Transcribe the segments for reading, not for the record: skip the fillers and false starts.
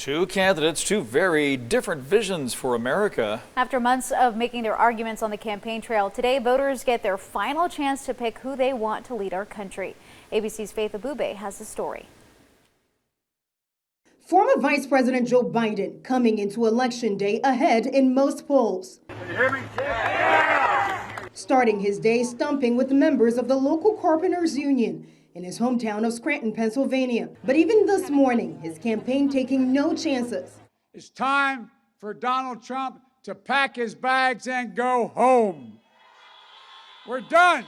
Two candidates, two very different visions for America. After months of making their arguments on the campaign trail, today voters get their final chance to pick who they want to lead our country. ABC's Faith Abube has the story. Former Vice President Joe Biden coming into Election Day ahead in most polls. Can you hear me? Yeah. Starting his day stumping with members of the local carpenters union in his hometown of Scranton, Pennsylvania. But even this morning, his campaign taking no chances. It's time for Donald Trump to pack his bags and go home. We're done.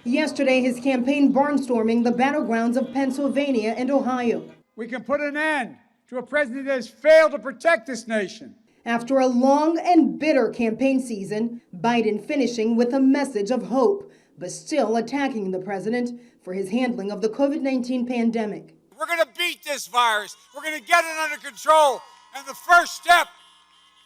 Yesterday, his campaign barnstorming the battlegrounds of Pennsylvania and Ohio. We can put an end to a president that has failed to protect this nation. After a long and bitter campaign season, Biden finishing with a message of hope, but still attacking the president for his handling of the COVID-19 pandemic. We're going to beat this virus. We're going to get it under control. And the first step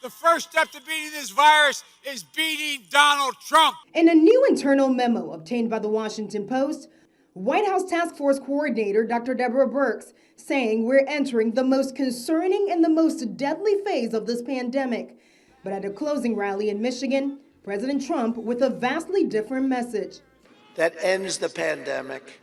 to beating this virus is beating Donald Trump. In a new internal memo obtained by the Washington Post, White House Task Force Coordinator Dr. Deborah Birx saying we're entering the most concerning and the most deadly phase of this pandemic. But at a closing rally in Michigan, President Trump with a vastly different message. That ends the pandemic,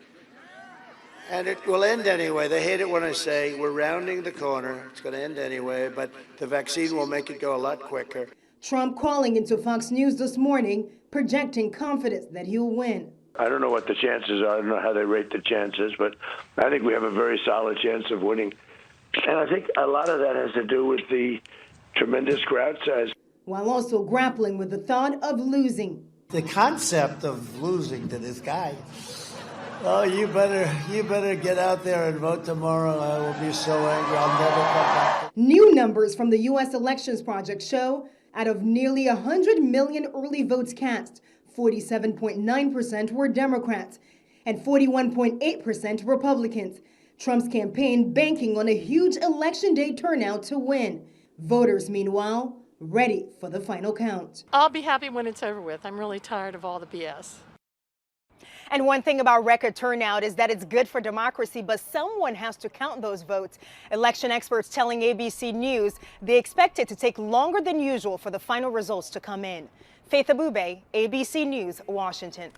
and it will end anyway. They hate it when I say we're rounding the corner. It's going to end anyway, but the vaccine will make it go a lot quicker. Trump calling into Fox News this morning, projecting confidence that he'll win. I don't know what the chances are. I don't know how they rate the chances, but I think we have a very solid chance of winning. And I think a lot of that has to do with the tremendous crowd size. While also grappling with the thought of losing. The concept of losing to this guy. Oh, you better get out there and vote tomorrow. I will be so angry. I'll never come back. New numbers from the U.S. Elections Project show out of nearly 100 million early votes cast, 47.9% were Democrats and 41.8% Republicans. Trump's campaign banking on a huge Election Day turnout to win. Voters, meanwhile, ready for the final count. I'll be happy when it's over with. I'm really tired of all the BS. And one thing about record turnout is that it's good for democracy, but someone has to count those votes. Election experts telling ABC News they expect it to take longer than usual for the final results to come in. Faith Abube, ABC News, Washington.